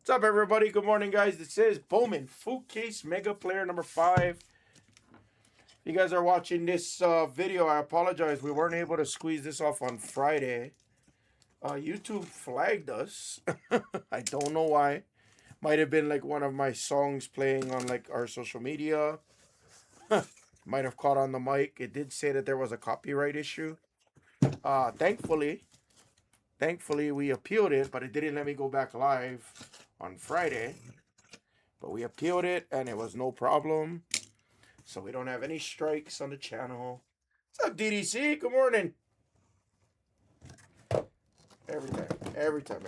What's up, everybody? Good morning, guys. This is Bowman, Food Case Mega Player number 5. If you guys are watching this video, I apologize. We weren't able to squeeze this off on Friday. YouTube flagged us. I don't know why. Might have been like one of my songs playing on like our social media. Might have caught on the mic. It did say that there was a copyright issue. Thankfully, we appealed it, but it didn't let me go back live on Friday. But we appealed it, and it was no problem. So we don't have any strikes on the channel. What's up, DDC? Good morning. Every time.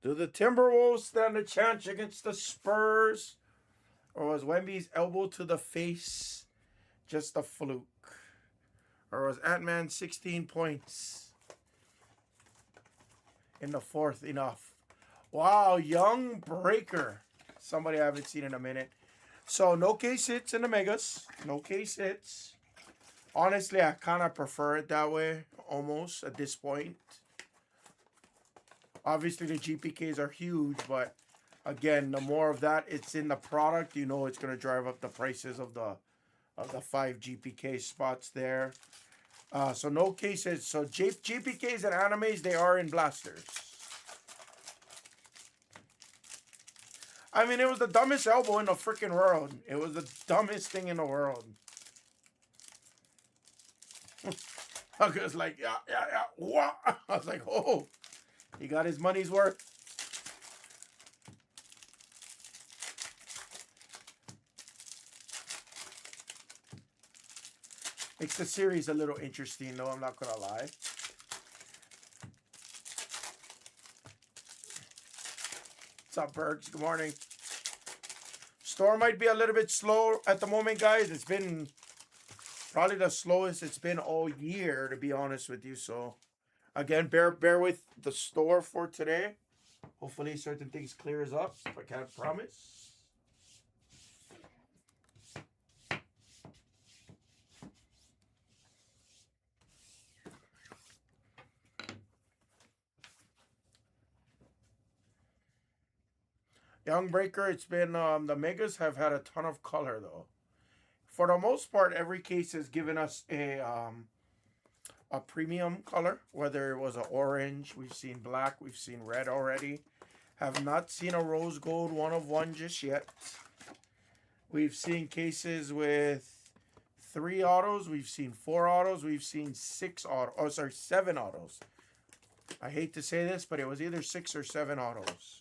Do the Timberwolves stand a chance against the Spurs? Or was Wemby's elbow to the face just a fluke? Or was Ant-Man 16 points in the fourth enough? Wow, Young Breaker. Somebody I haven't seen in a minute. So no case hits in the Megas. No case hits. Honestly, I kind of prefer it that way, almost, at this point. Obviously, the GPKs are huge, but again, the more of that it's in the product, you know it's going to drive up the prices of the 5 GPK spots there. So no cases. So GPKs and animes, they are in blasters. I mean, it was the dumbest elbow in the freaking world. It was the dumbest thing in the world. I was like, yeah. What? I was like, oh, he got his money's worth. Makes the series a little interesting, though, I'm not going to lie. What's up, Bergs? Good morning. Store might be a little bit slow at the moment, guys. It's been probably the slowest it's been all year, to be honest with you. So, again, bear with the store for today. Hopefully, certain things clears up. I can't promise. Young Breaker, it's been the Megas have had a ton of color though. For the most part, every case has given us a premium color, whether it was an orange, we've seen black, we've seen red already. Have not seen a rose gold 1 of 1 just yet. We've seen cases with 3 autos, we've seen 4 autos, we've seen 7 autos. I hate to say this, but it was either 6 or 7 autos.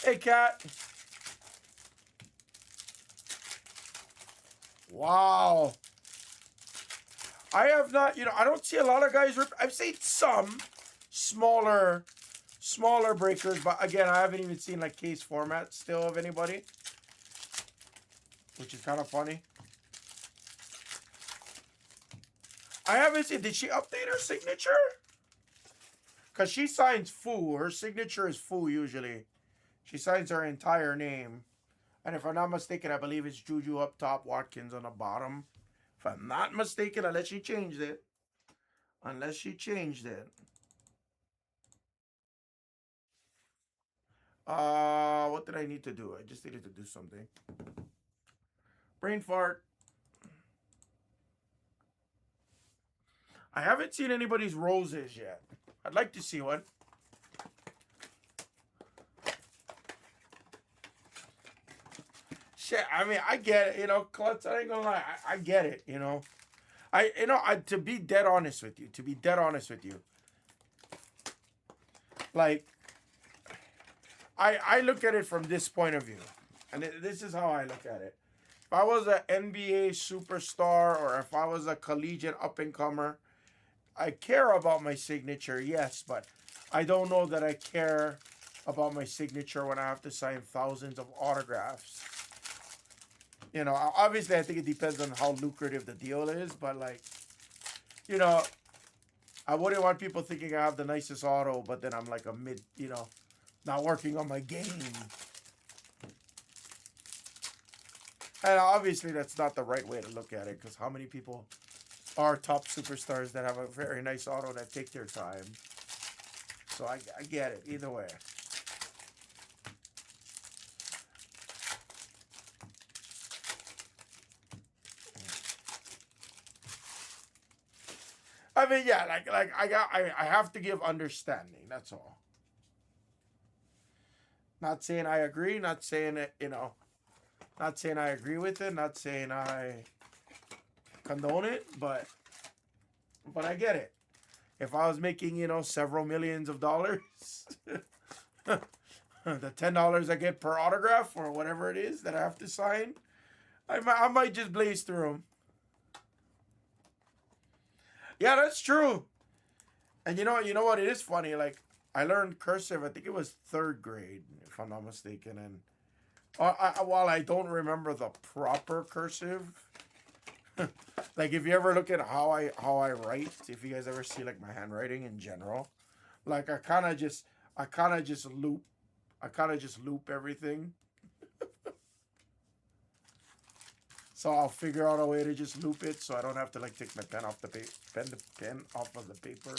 Hey, Cat. Wow. I have not, I don't see a lot of guys I've seen some smaller smaller breakers, but again, I haven't even seen like case format still of anybody, which is kind of funny. I haven't seen, did she update her signature? Because she signs Foo. Her signature is Foo usually. She signs her entire name. And if I'm not mistaken, I believe it's Juju up top, Watkins on the bottom. If I'm not mistaken, unless she changed it. Unless she changed it. What did I need to do? I just needed to do something. Brain fart. I haven't seen anybody's roses yet. I'd like to see one. Shit, I mean, I get it, you know, Klutz, I ain't gonna lie, I get it, you know. To be dead honest with you, like, I look at it from this point of view, and this is how I look at it. If I was an NBA superstar, or if I was a collegiate up-and-comer, I care about my signature, yes, but I don't know that I care about my signature when I have to sign thousands of autographs. You know, obviously I think it depends on how lucrative the deal is, but like, you know, I wouldn't want people thinking I have the nicest auto, but then I'm like a mid, you know, not working on my game. And obviously that's not the right way to look at it, because how many people are top superstars that have a very nice auto that take their time? So I get it either way. I mean, yeah, I have to give understanding. That's all. Not saying I agree. Not saying it. You know. Not saying I agree with it. Not saying I condone it. But I get it. If I was making, you know, several millions of dollars, the $10 I get per autograph or whatever it is that I have to sign, I might just blaze through them. Yeah, that's true. And you know what? It is funny. Like, I learned cursive, I think it was 3rd grade, if I'm not mistaken. And while I don't remember the proper cursive, like if you ever look at how I write, if you guys ever see like my handwriting in general, like I kind of just loop everything. So I'll figure out a way to just loop it, so I don't have to like take my pen off the pen off of the paper.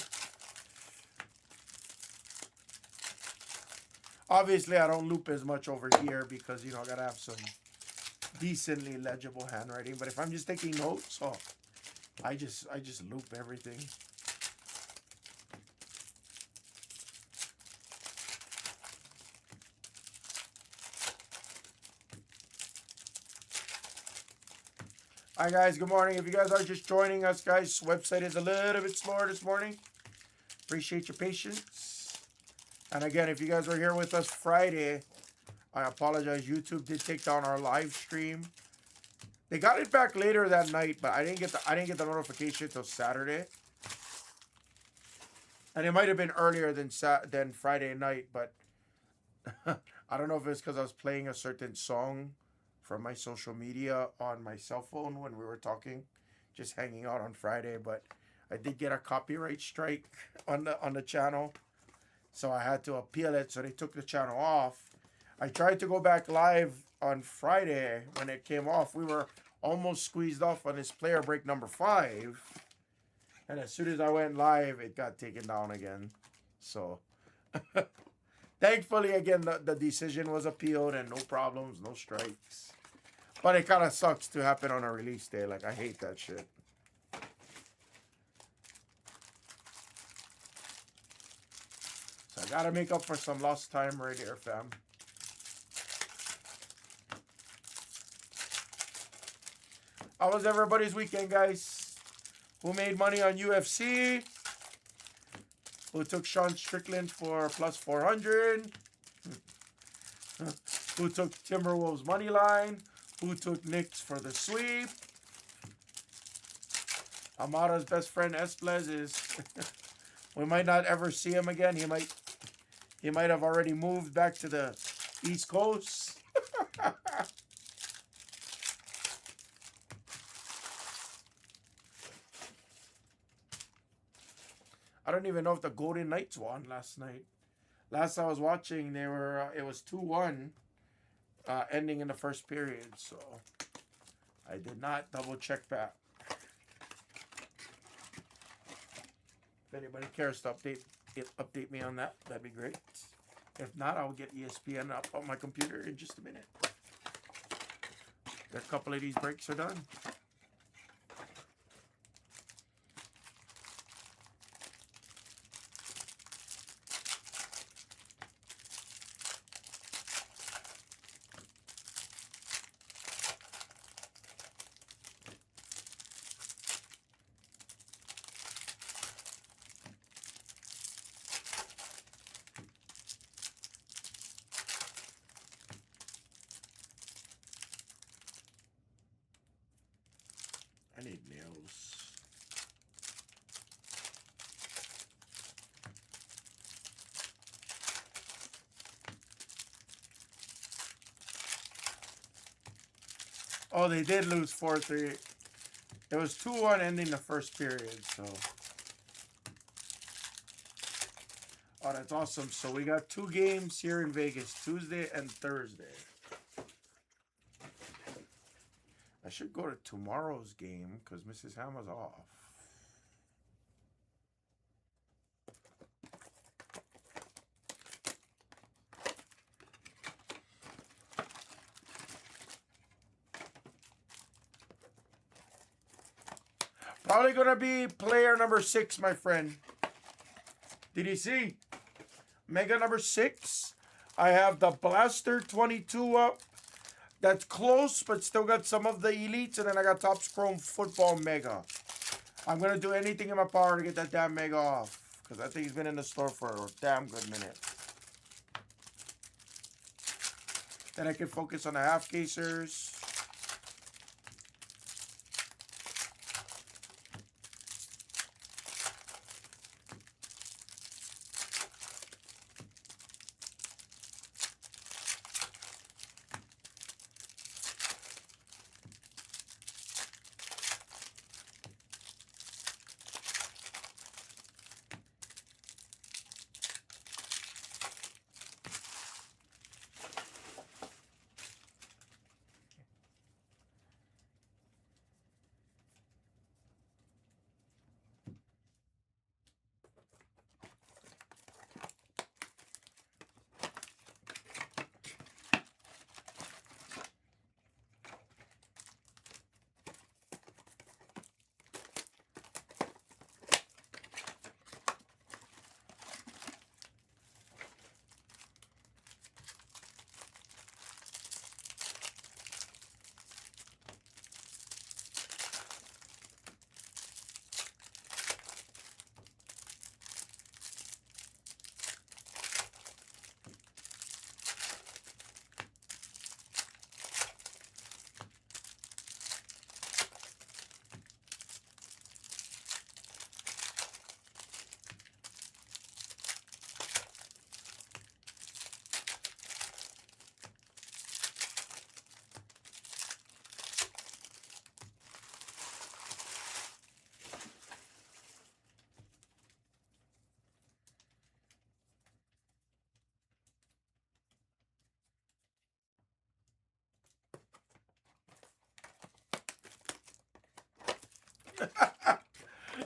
Obviously, I don't loop as much over here because, you know, I gotta have some decently legible handwriting. But if I'm just taking notes, oh, I just loop everything. Hi guys, good morning. If you guys are just joining us, guys, website is a little bit slower this morning. Appreciate your patience. And again, if you guys are here with us Friday, I apologize. YouTube did take down our live stream. They got it back later that night, but I didn't get the notification until Saturday. And it might have been earlier than Friday night, but I don't know if it's because I was playing a certain song from my social media on my cell phone when we were talking, just hanging out on Friday. But I did get a copyright strike on the channel, so I had to appeal it. So they took the channel off. I tried to go back live on Friday when it came off. We were almost squeezed off on this player break number 5, and as soon as I went live, it got taken down again. So thankfully, again, the decision was appealed and no problems, no strikes. But it kind of sucks to happen on a release day. Like, I hate that shit. So I gotta make up for some lost time right here, fam. How was everybody's weekend, guys? Who made money on UFC? Who took Sean Strickland for plus 400? Who took Timberwolves money line? Who took Knicks for the sweep? Amada's best friend Blez is we might not ever see him again. He might have already moved back to the East Coast. I don't even know if the Golden Knights won last night. Last I was watching, they were it was 2-1, ending in the first period. So I did not double check that. If anybody cares to update me on that, that'd be great. If not, I'll get ESPN up on my computer in just a minute. A couple of these breaks are done. I need nails. Oh, they did lose 4-3. It was 2-1 ending the first period, so. Oh, that's awesome. So we got 2 games here in Vegas, Tuesday and Thursday. I should go to tomorrow's game because Mrs. Hammer's off. Probably going to be player number 6, my friend. Did you see? Mega number 6. I have the Blaster 22 up. That's close, but still got some of the elites. And then I got Topps Chrome Football Mega. I'm going to do anything in my power to get that damn Mega off. Because I think he's been in the store for a damn good minute. Then I can focus on the half casers.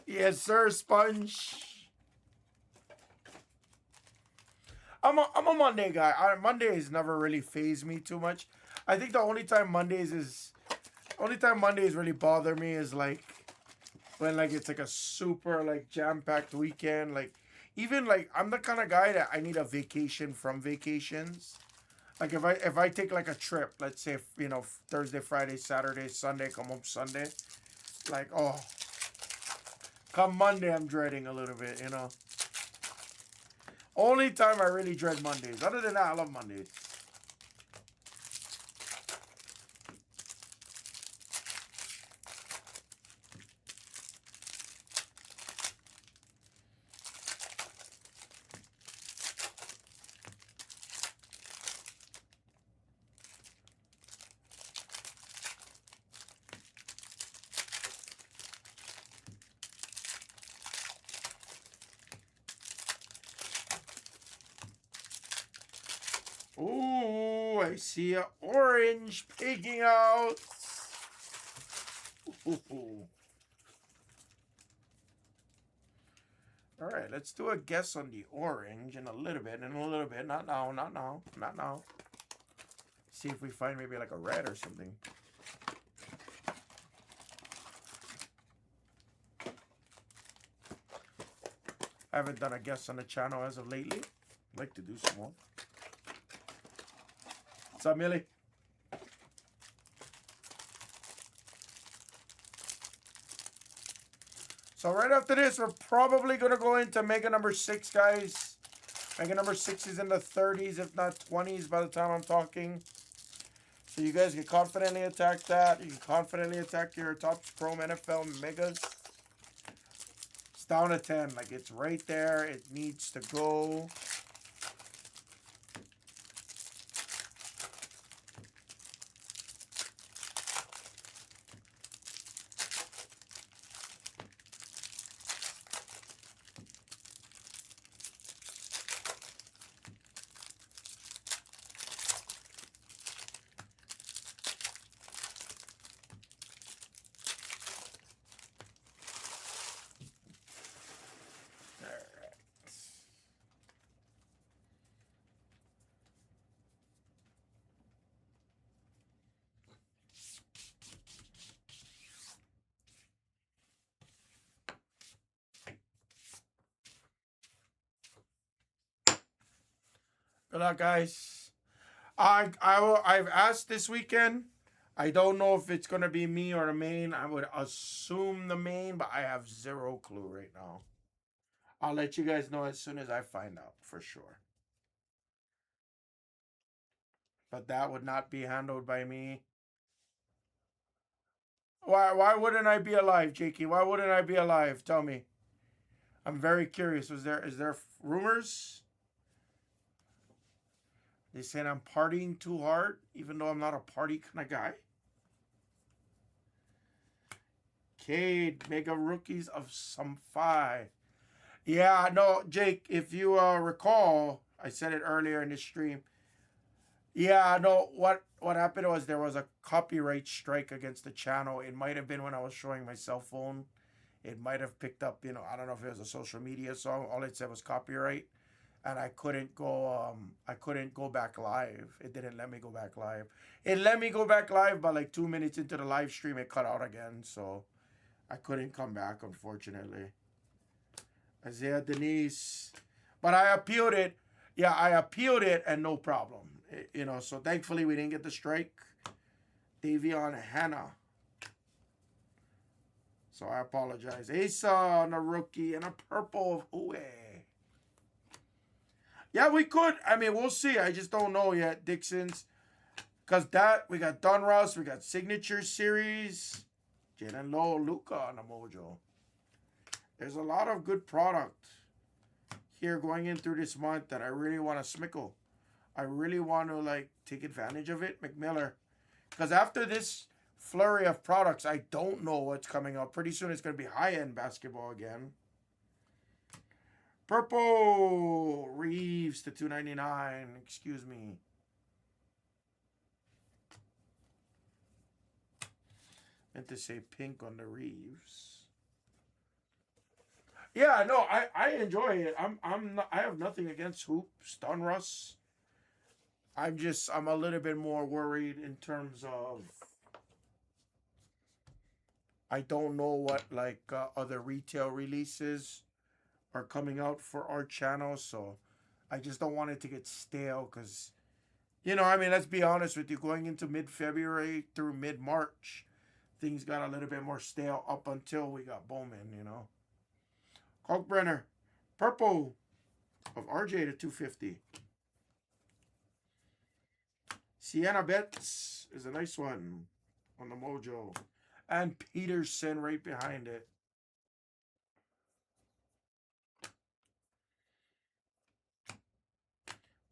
Yes, sir, Sponge. I'm a Monday guy. Mondays never really faze me too much. I think the only time Mondays really bother me is like when like it's like a super like jam-packed weekend. Like even like I'm the kind of guy that I need a vacation from vacations. Like if I take like a trip, let's say you know Thursday, Friday, Saturday, Sunday, come home Sunday, like oh, come Monday I'm dreading a little bit, you know. Only time I really dread Mondays. Other than that, I love Mondays. I see a orange peeking out. Ooh. All right, let's do a guess on the orange in a little bit, Not now, not now, not now. See if we find maybe like a red or something. I haven't done a guess on the channel as of lately. I'd like to do some more. What's up, Millie? So right after this, we're probably going to go into Mega number 6, guys. Mega number 6 is in the 30s, if not 20s by the time I'm talking. So you guys can confidently attack that. You can confidently attack your top Chrome NFL Megas. It's down to 10. Like, it's right there. It needs to go. Good luck, guys. I've asked this weekend. I don't know if it's going to be me or the main. I would assume the main, but I have zero clue right now. I'll let you guys know as soon as I find out for sure. But that would not be handled by me. Why wouldn't I be alive, Jakey? Why wouldn't I be alive? Tell me. I'm very curious. Is there rumors? They saying I'm partying too hard, even though I'm not a party kind of guy. Cade, mega rookies of some 5. Yeah, no, Jake, if you recall, I said it earlier in the stream. Yeah, no, what happened was there was a copyright strike against the channel. It might have been when I was showing my cell phone. It might have picked up, I don't know if it was a social media song. All it said was copyright. And I couldn't go back live. It didn't let me go back live. It let me go back live, but like 2 minutes into the live stream, it cut out again. So I couldn't come back, unfortunately. Isaiah Denise. But I appealed it. Yeah, I appealed it and no problem. So thankfully we didn't get the strike. Davion Hannah. So I apologize. Asa on a rookie and a purple of Uwe. Yeah, we could. I mean, we'll see. I just don't know yet, Dixon's. Because we got Donruss, we got Signature Series. Jalen Lowe, Luca on the Mojo. There's a lot of good product here going in through this month that I really want to smickle. I really want to, take advantage of it. McMiller. Because after this flurry of products, I don't know what's coming up. Pretty soon it's going to be high-end basketball again. Purple Reeves to 299. Excuse me. Meant to say pink on the Reeves. Yeah, no, I enjoy it. I have nothing against hoops, Donruss. I'm a little bit more worried in terms of I don't know what other retail releases are coming out for our channel, so I just don't want it to get stale because, let's be honest with you, going into mid-February through mid-March, things got a little bit more stale up until we got Bowman, Kalkbrenner, purple of RJ to 250. Sienna Betts is a nice one on the Mojo. And Peterson right behind it.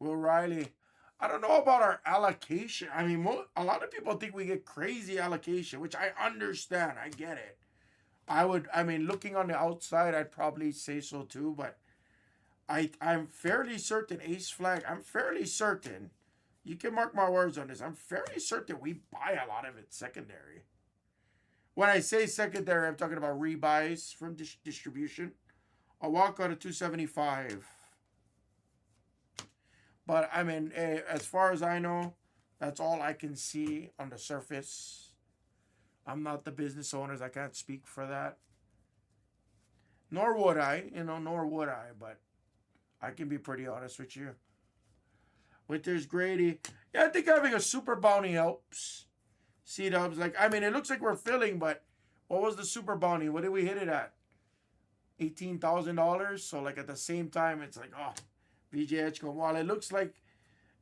Will Riley. I don't know about our allocation. I mean, a lot of people think we get crazy allocation, which I understand. I get it. Looking on the outside, I'd probably say so too, but I'm fairly certain, Ace Flag, I'm fairly certain You can mark my words on this. I'm fairly certain we buy a lot of it secondary. When I say secondary, I'm talking about rebuys from distribution. A walkout of 275. But I mean, as far as I know, that's all I can see on the surface. I'm not the business owners. I can't speak for that. Nor would I, nor would I. But I can be pretty honest with you. Winter's Grady. Yeah, I think having a super bounty helps. C-dubs, it looks like we're filling, but what was the super bounty? What did we hit it at? $18,000. So, at the same time, it's like, oh, VJH going, while it looks like,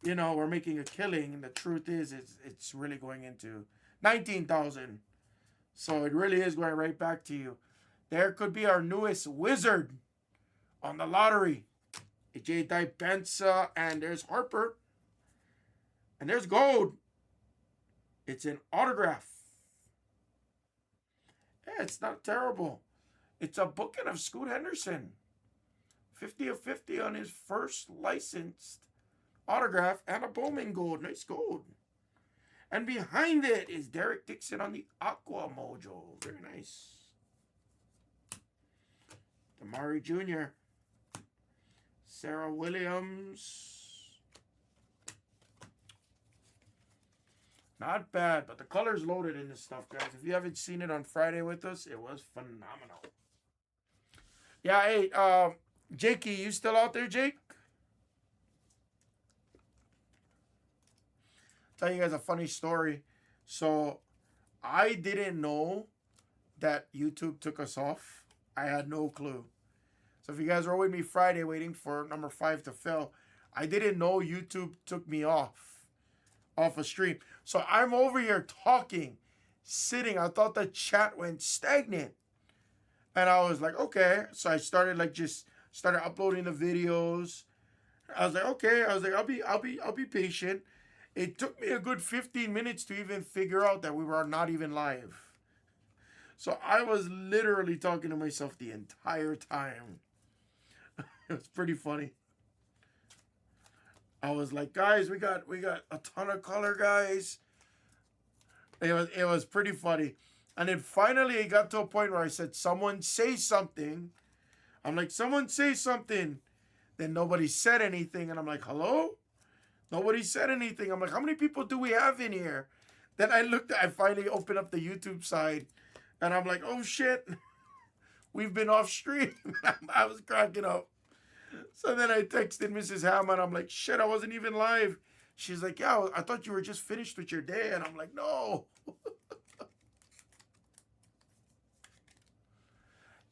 we're making a killing, the truth is, it's really going into 19,000. So, it really is going right back to you. There could be our newest wizard on the lottery. J. Pensa, and there's Harper. And there's gold. It's an autograph. Yeah, it's not terrible. It's a booking of Scoot Henderson. 50 of 50 on his first licensed autograph and a Bowman gold. Nice gold. And behind it is Derek Dixon on the Aqua Mojo. Very nice. Damari Jr. Sarah Williams. Not bad, but the color's loaded in this stuff, guys. If you haven't seen it on Friday with us, it was phenomenal. Yeah, hey, Jakey, you still out there, Jake? Tell you guys a funny story. So, I didn't know that YouTube took us off. I had no clue. So if you guys were with me Friday waiting for number 5 to fill, I didn't know YouTube took me off a stream. So I'm over here talking, sitting. I thought the chat went stagnant. And I was like, okay. So I started started uploading the videos. I was like, okay. I was like, I'll be patient. It took me a good 15 minutes to even figure out that we were not even live. So I was literally talking to myself the entire time. It was pretty funny. I was like, guys, we got a ton of color, guys. It was pretty funny. And then finally it got to a point where I said, someone say something. I'm like, someone say something. Then nobody said anything. And I'm like, hello? Nobody said anything. I'm like, how many people do we have in here? Then I finally opened up the YouTube side. And I'm like, oh shit. We've been off stream. I was cracking up. So then I texted Mrs. Hammond. I'm like, shit, I wasn't even live. She's like, yeah, I thought you were just finished with your day. And I'm like, no.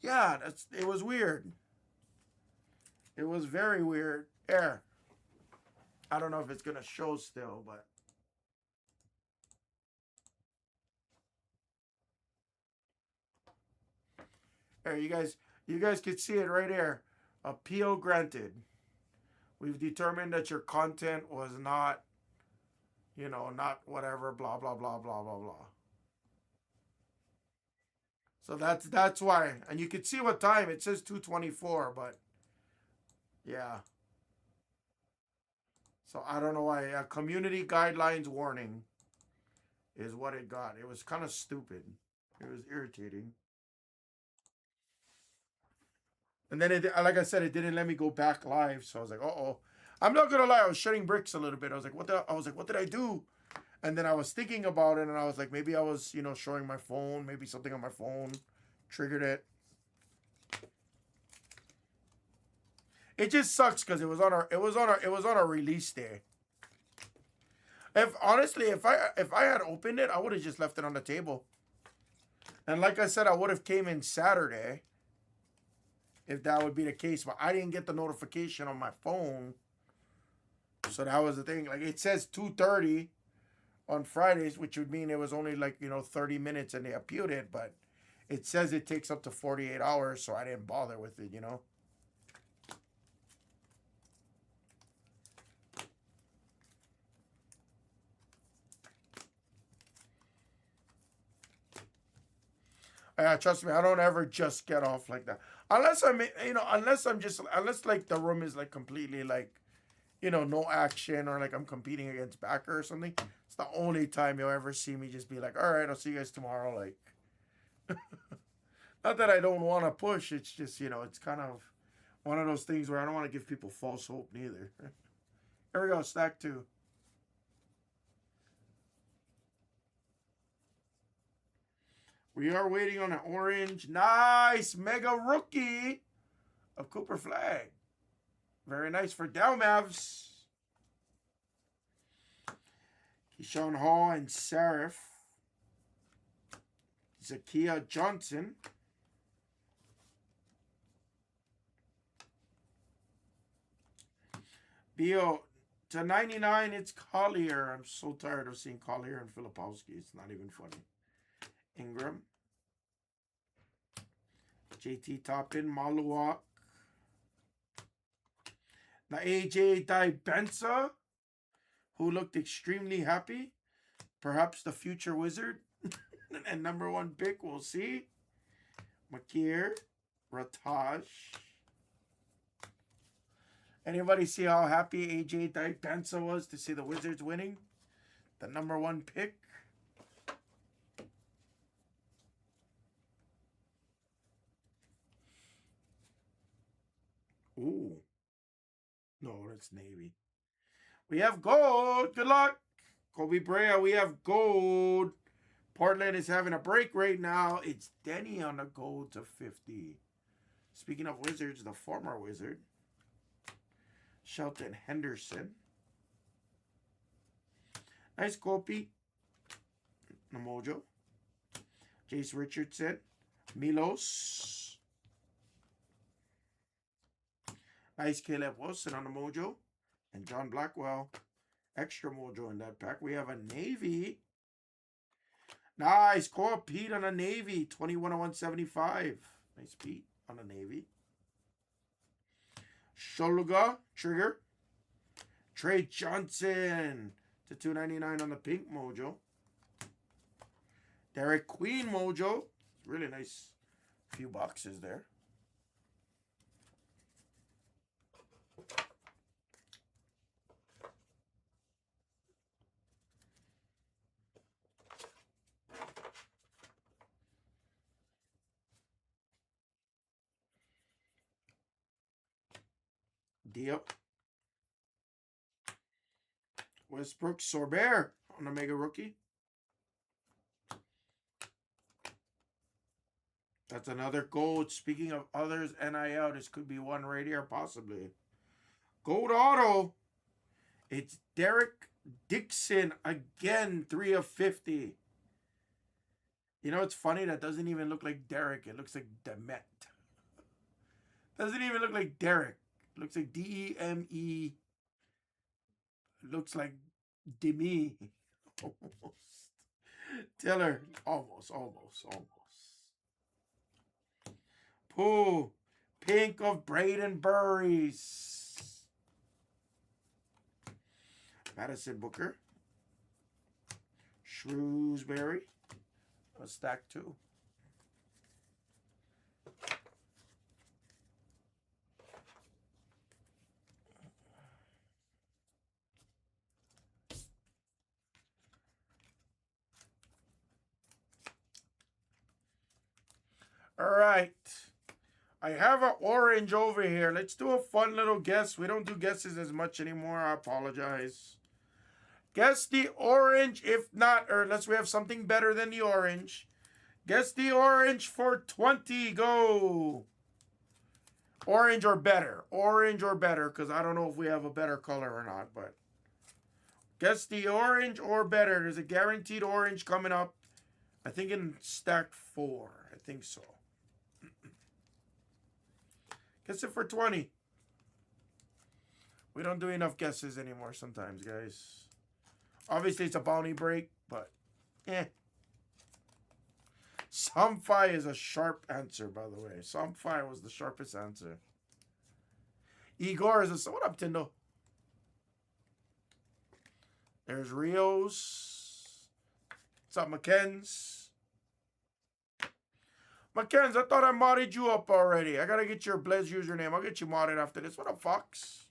Yeah, it was weird. It was very weird. There. I don't know if it's going to show still, but. There, you guys can see it right here. Appeal granted. We've determined that your content was not, not whatever, blah, blah, blah, blah, blah, blah. So that's why. And you can see what time. It says 2:24, but yeah. So I don't know why. Community guidelines warning is what it got. It was kind of stupid. It was irritating. And then, like I said, it didn't let me go back live. So I was like, uh-oh. I'm not going to lie. I was shutting bricks a little bit. I was like, what did I do? And then I was thinking about it. And I was like, maybe I was, showing my phone. Maybe something on my phone triggered it. It just sucks because it was on our release day. If I had opened it, I would have just left it on the table. And like I said, I would have came in Saturday. If that would be the case, but I didn't get the notification on my phone. So that was the thing. Like it says 2:30 on Fridays, which would mean it was only 30 minutes and they appealed it, but it says it takes up to 48 hours, so I didn't bother with it, Yeah, trust me, I don't ever just get off like that. Unless the room is completely you know, no action or like I'm competing against backer or something, it's the only time you'll ever see me just be like, all right, I'll see you guys tomorrow. Like, not that I don't want to push. It's just, you know, it's kind of one of those things where I don't want to give people false hope neither. Here we go, stack 2. We are waiting on an orange. Nice mega rookie of Cooper Flag. Very nice for Dow Mavs. Keyshawn Hall and Sarif. Zakia Johnson. Bio to 99, it's Collier. I'm so tired of seeing Collier and Filipowski. It's not even funny. Ingram. JT Toppin, Maluak. Now AJ Dibensa, who looked extremely happy. Perhaps the future wizard. And #1 pick, we'll see. Makir, Rataj. Anybody see how happy AJ Dibensa was to see the Wizards winning? The #1 pick. Ooh. No, that's Navy. We have gold. Good luck. Kobe Brea, we have gold. Portland is having a break right now. It's Denny on the gold to 50. Speaking of Wizards, the former Wizard. Shelton Henderson. Nice Kopi. Namojo. Jace Richardson. Milos. Nice Caleb Wilson on the Mojo. And John Blackwell. Extra Mojo in that pack. We have a Navy. Nice. Cole Pete on a Navy. 21/175. Nice Pete on a Navy. Sholuga. Trigger. Trey Johnson to 299 on the pink Mojo. Derek Queen Mojo. Really nice few boxes there. Deal. Westbrook Sorbert on a mega rookie. That's another gold. Speaking of others, NIL, this could be one right here, possibly. Gold auto. It's Derek Dixon again, 3/50. You know, it's funny. That doesn't even look like Derek. It looks like Demet. Doesn't even look like Derek. It looks like Deme. It looks like Demi. Almost. Taylor. Almost. Pooh. Pink of Braden Burries. Madison Booker. Shrewsbury. A stack 2. All right. I have an orange over here. Let's do a fun little guess. We don't do guesses as much anymore. I apologize. Guess the orange. If not, or unless we have something better than the orange. Guess the orange for 20. Go. Orange or better. Orange or better, because I don't know if we have a better color or not. But guess the orange or better. There's a guaranteed orange coming up. I think in stack 4. I think so. Guess it for 20. We don't do enough guesses anymore sometimes, guys. Obviously, it's a bounty break, but Somfy is a sharp answer, by the way. Somfy was the sharpest answer. Igor is a... What up, Tindo? There's Rios. What's up, McKenz? McKenz, I thought I modded you up already. I gotta get your Blez username. I'll get you modded after this. What up, Fox?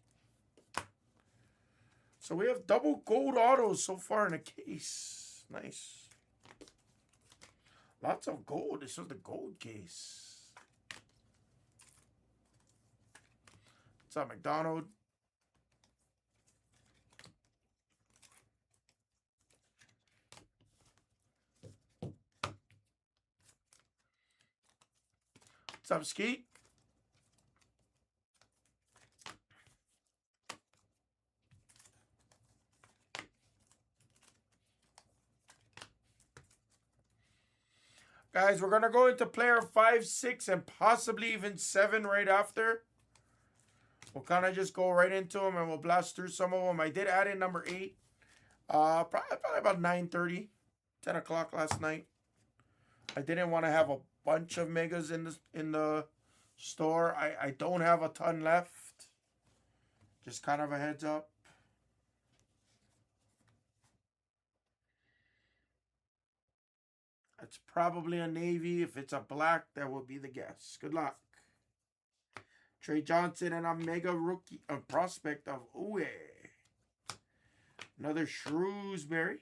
So we have double gold autos so far in a case. Nice. Lots of gold. This was the gold case. What's up, McDonald? What's up, Skeet? Guys, we're going to go into player 5, 6, and possibly even 7 right after. We'll kind of just go right into them and we'll blast through some of them. I did add in number 8. Probably about 9:30, 10 o'clock last night. I didn't want to have a bunch of megas in the store. I don't have a ton left. Just kind of a heads up. It's probably a navy. If it's a black, that will be the guess. Good luck. Trey Johnson and a mega rookie, a prospect of Uwe. Another Shrewsbury.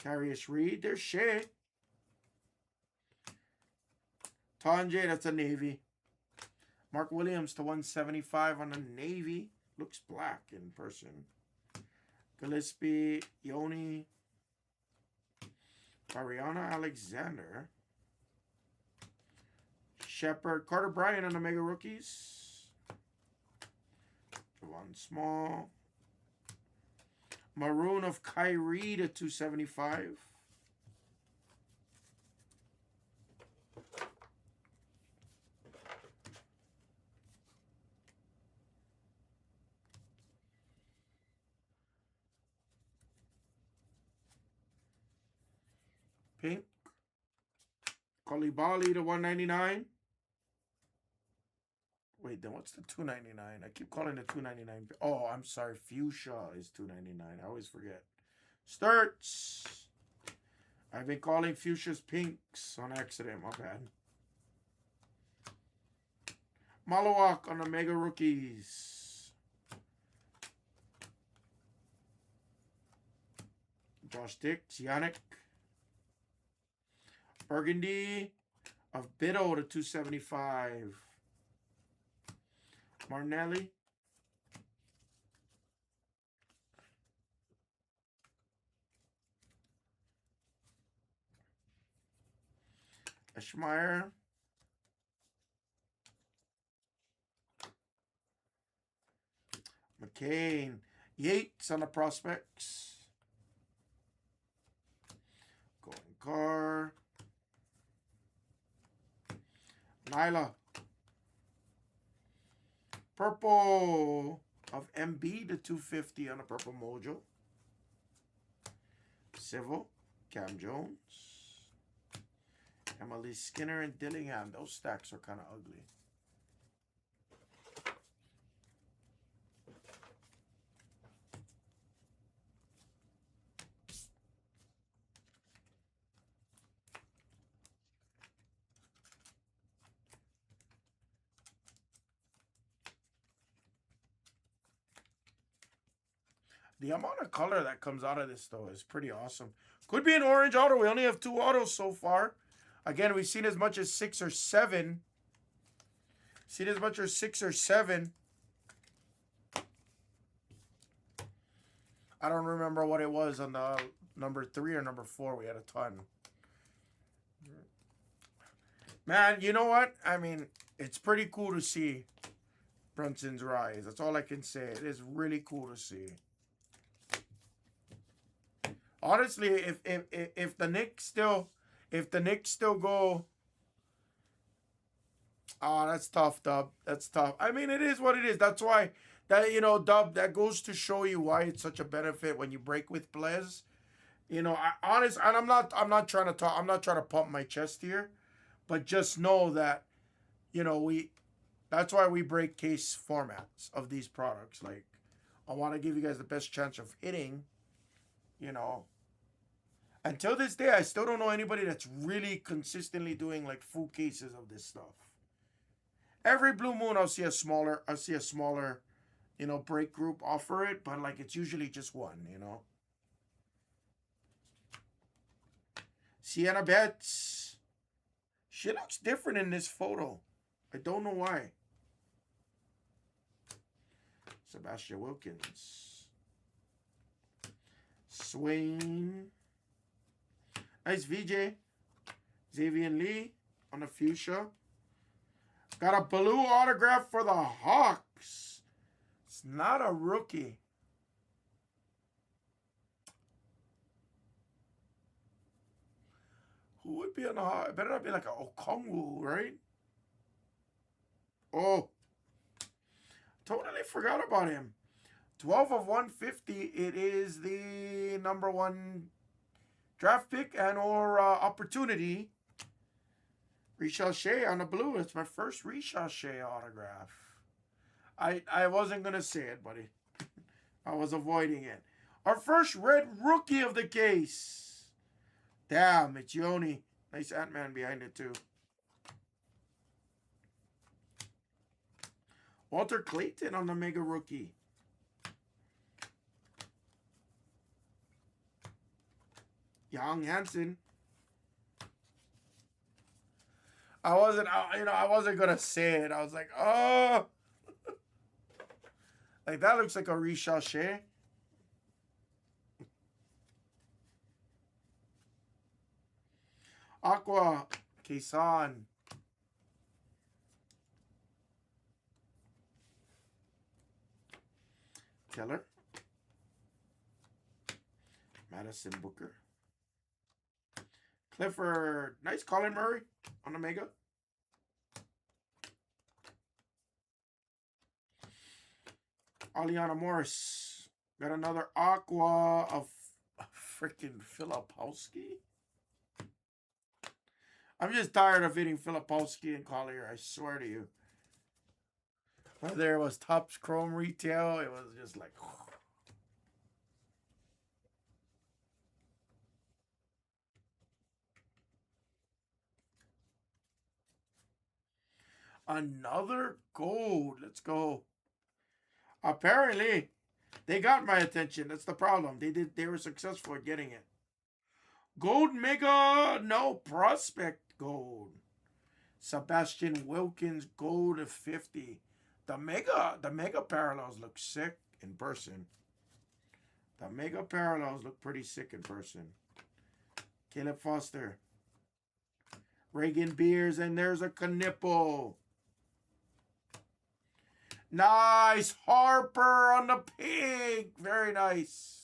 Carius Reed. There's Shea. Tonje, that's a navy. Mark Williams to 175 on a navy. Looks black in person. Gillespie, Yoni. Ariana Alexander. Shepard. Carter Bryant on the mega rookies. Javon Small. Maroon of Kyrie to 275. Pink. Koulibaly to 199. Wait, then what's the 299? I keep calling it 299. Oh, I'm sorry. Fuchsia is 299. I always forget. Sturts. I've been calling fuchsias pinks on accident. My bad. Malawak on the mega rookies. Josh Dix. Yannick. Burgundy of Biddle to 275. Martinelli. Eschmeyer. McCain. Yates on the prospects. Going Carr. Nyla. Purple of MB to 250 on a purple mojo. Civil. Cam Jones. Emily Skinner and Dillingham. Those stacks are kind of ugly. The amount of color that comes out of this, though, is pretty awesome. Could be an orange auto. We only have 2 autos so far. Again, we've seen as much as 6 or 7. Seen as much as 6 or 7. I don't remember what it was on the number 3 or number 4. We had a ton. Man, you know what? I mean, it's pretty cool to see Brunson's rise. That's all I can say. It is really cool to see. Honestly, if the Knicks still go, oh, that's tough, Dub. That's tough. I mean, it is what it is. That's why Dub. That goes to show you why it's such a benefit when you break with Blez. And I'm not trying to talk. I'm not trying to pump my chest here, but just know that, that's why we break case formats of these products. Like, I want to give you guys the best chance of hitting. Until this day, I still don't know anybody that's really consistently doing like full cases of this stuff. Every blue moon, I'll see a smaller, you know, break group offer it, but like it's usually just one, you know. Sienna Betts. She looks different in this photo. I don't know why. Sebastian Wilkins. Swain. Nice VJ. Xavier Lee on the fuchsia. Got a blue autograph for the Hawks. It's not a rookie. Who would be on the Hawks? It better not be like a Okongwu, right? Oh. Totally forgot about him. 12 of 150. It is the number 1 draft pick and or opportunity. Richard Shea on the blue. It's my first Richard Shea autograph. I wasn't going to say it, buddy. I was avoiding it. Our first red rookie of the case. Damn, it's Yoni. Nice Ant-Man behind it, too. Walter Clayton on the mega rookie. Young Hansen. I wasn't gonna say it. I was like, oh, like that looks like a Richard. Aqua, Kaysan. Keller. Madison Booker. Clifford. Nice Colin Murray on the mega. Aliana Morris. Got another Aqua of freaking Filipowski. I'm just tired of hitting Filipowski and Collier. I swear to you. Whether it was Topps Chrome Retail, it was just like... Another gold. Let's go. Apparently, they got my attention. That's the problem. They were successful at getting it. Gold mega. No, prospect gold. Sebastian Wilkins gold of 50. The mega parallels look sick in person. The mega parallels look pretty sick in person. Caleb Foster. Reagan Beers, and there's a Knipple. Nice. Harper on the pink. Very nice.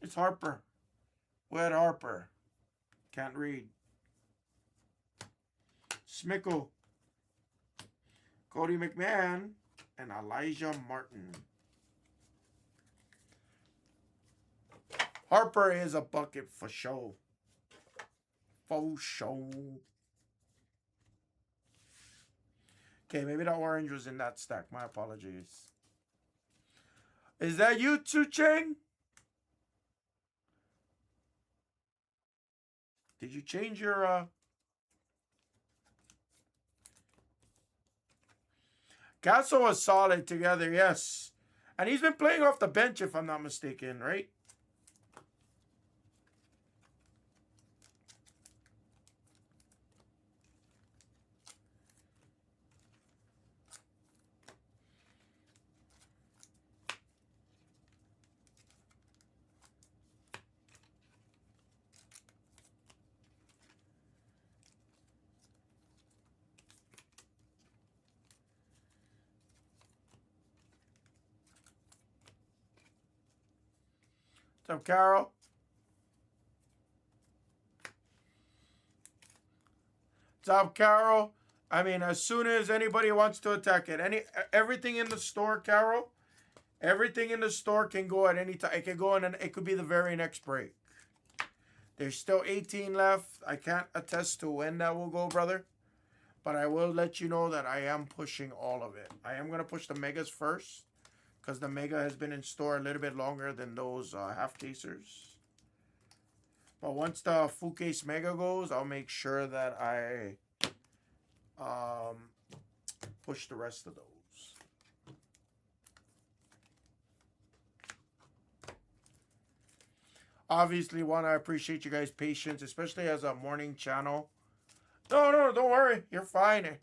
It's Harper. Wet Harper. Can't read. Smickle. Cody McMahon. And Elijah Martin. Harper is a bucket for show. For show. Okay, maybe the orange was in that stack. My apologies. Is that you, Tzu Cheng? Did you change your... Castle was solid together, yes. And he's been playing off the bench, if I'm not mistaken, right? What's up, Carol? What's up, Carol? I mean, as soon as anybody wants to attack it, everything in the store, Carol, everything in the store can go at any time. It can go in, and it could be the very next break. There's still 18 left. I can't attest to when that will go, brother. But I will let you know that I am pushing all of it. I am going to push the megas first, because the mega has been in store a little bit longer than those half casers. But once the full case mega goes, I'll make sure that I push the rest of those. Obviously, one, I appreciate you guys' patience, especially as a morning channel. No, don't worry. You're fine. You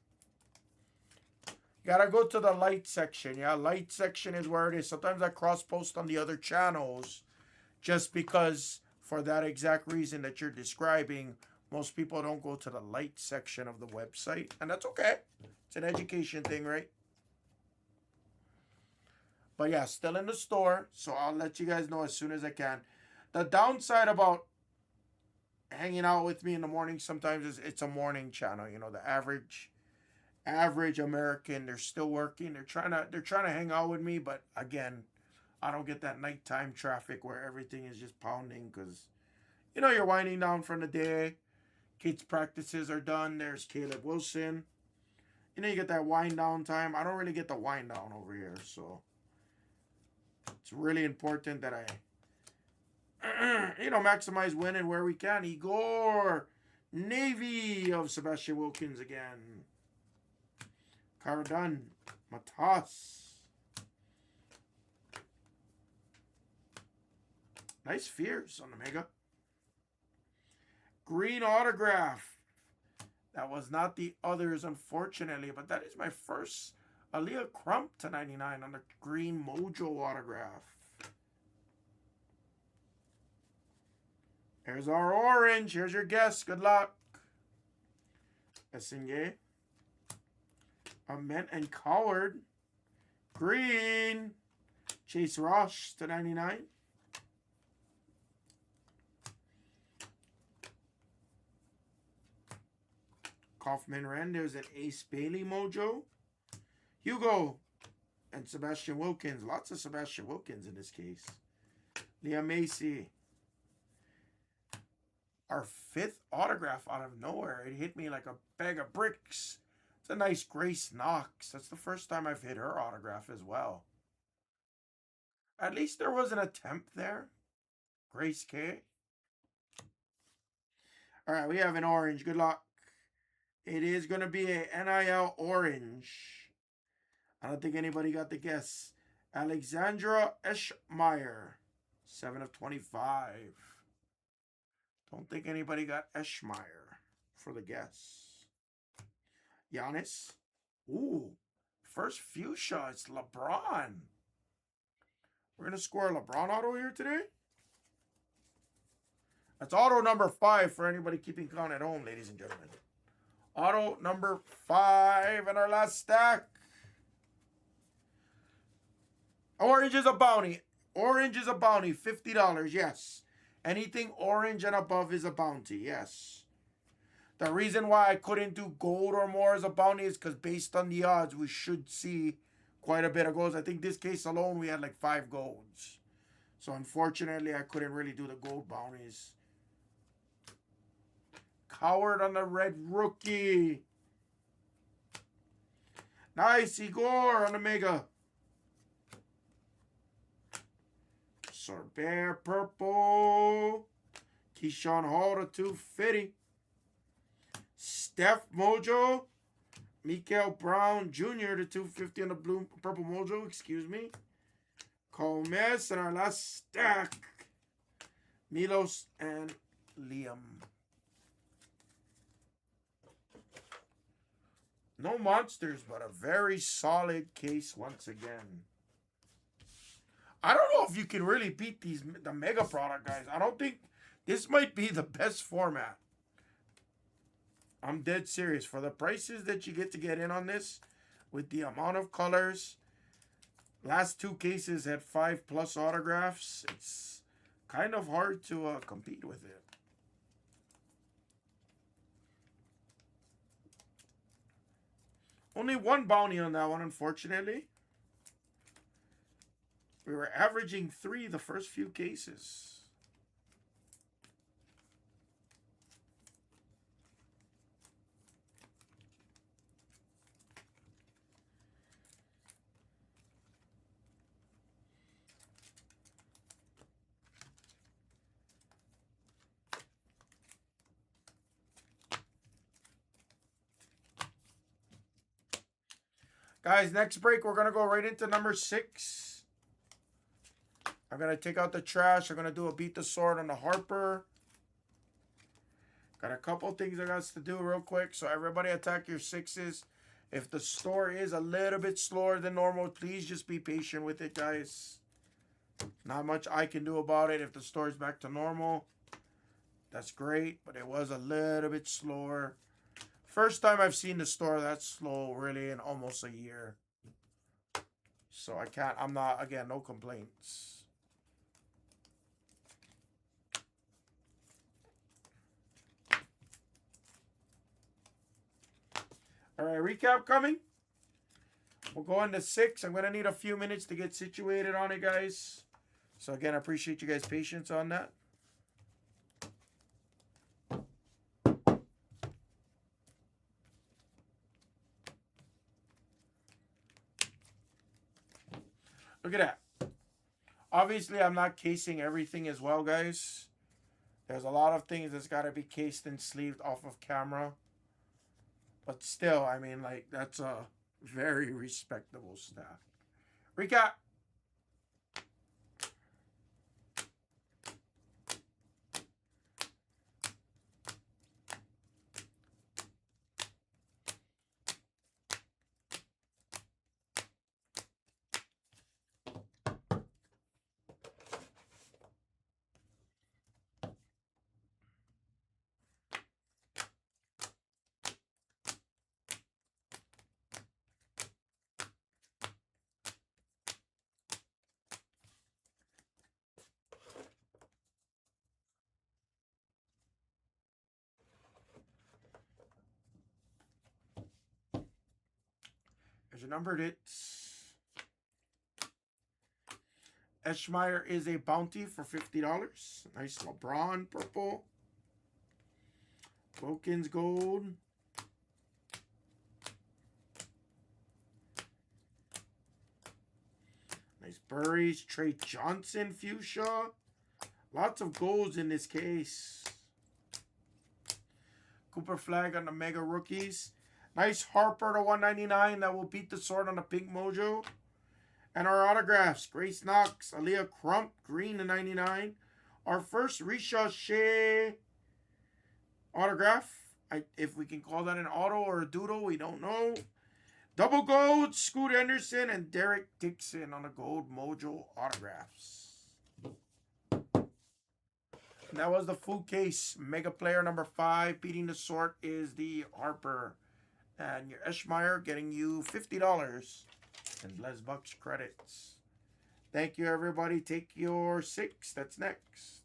gotta go to the light section. Yeah, light section is where it is. Sometimes I cross-post on the other channels just because for that exact reason that you're describing, most people don't go to the light section of the website. And that's okay. It's an education thing, right? But yeah, still in the store. So I'll let you guys know as soon as I can. The downside about hanging out with me in the morning sometimes is it's a morning channel. You know, the average American, they're still working. They're trying to hang out with me, but again, I don't get that nighttime traffic where everything is just pounding because, you know, you're winding down from the day. Kids' practices are done. There's Caleb Wilson. You know, you get that wind down time. I don't really get the wind down over here, so it's really important that I maximize winning where we can. Igor, Navy of Sebastian Wilkins again. Cardun, Matas. Nice fears on the Mega. Green autograph. That was not the others, unfortunately, but that is my first Aaliyah Crump to 99 on the green Mojo autograph. Here's our orange. Here's your guess. Good luck. Essenge. Ament and Coward. Green. Chase Rosh to 99. Kaufman Ren. There's an Ace Bailey Mojo. Hugo and Sebastian Wilkins. Lots of Sebastian Wilkins in this case. Leah Macy. Our fifth autograph out of nowhere. It hit me like a bag of bricks. It's a nice Grace Knox. That's the first time I've hit her autograph as well. At least there was an attempt there. Grace K. All right, we have an orange. Good luck. It is going to be a NIL orange. I don't think anybody got the guess. Alexandra Eschmeyer. 7 of 25. Don't think anybody got Eschmeyer for the guess. Giannis. Ooh. First fuchsia. It's LeBron. We're going to score a LeBron auto here today. That's auto number 5 for anybody keeping count at home, ladies and gentlemen. Auto number 5 in our last stack. Orange is a bounty. Orange is a bounty. $50. Yes. Anything orange and above is a bounty. Yes. The reason why I couldn't do gold or more as a bounty is because based on the odds, we should see quite a bit of golds. I think this case alone, we had like 5 golds. So unfortunately, I couldn't really do the gold bounties. Coward on the red rookie. Nice. Igor on the Mega. Sorbet purple. Keyshawn Hall to 250. Steph Mojo. Mikael Brown Jr. to 250 on the blue purple Mojo. Excuse me. Comes and our last stack. Milos and Liam. No monsters, but a very solid case once again. I don't know if you can really beat the Mega product, guys. I don't think this might be the best format. I'm dead serious. For the prices that you get in on this, with the amount of colors, last 2 cases had 5+ autographs. It's kind of hard to compete with it. Only 1 bounty on that one, unfortunately. We were averaging 3 the first few cases. Guys, next break, we're going to go right into number 6. I'm going to take out the trash. I'm going to do a beat the sword on the Harper. Got a couple things I got to do real quick. So everybody attack your 6s. If the store is a little bit slower than normal, please just be patient with it, guys. Not much I can do about it. If the store is back to normal, that's great. But it was a little bit slower. First time I've seen the store that slow really in almost a year. So I can't, I'm not, again, no complaints. All right, recap coming. We'll go into 6. I'm going to need a few minutes to get situated on it, guys. So again, I appreciate you guys' patience on that. Look at that. Obviously, I'm not casing everything as well, guys. There's a lot of things that's got to be cased and sleeved off of camera. But still, I mean, like, that's a very respectable stack. Recap. There's your numbered hits. Eschmeyer is a bounty for $50. Nice LeBron purple. Wilkins gold. Nice Burries. Trey Johnson fuchsia. Lots of golds in this case. Cooper flag on the mega rookies. Nice Harper to 199 that will beat the sword on the pink mojo. And our autographs. Grace Knox, Aaliyah Crump, green to 99. Our first Ricochet autograph. If we can call that an auto or a doodle, we don't know. Double gold, Scoot Henderson and Derek Dixon on the gold mojo autographs. And that was the full case. Mega player number 5. Beating the sort is the Harper. And your Eschmeyer getting you $50 in Blez Bucks credits. Thank you, everybody. Take your 6. That's next.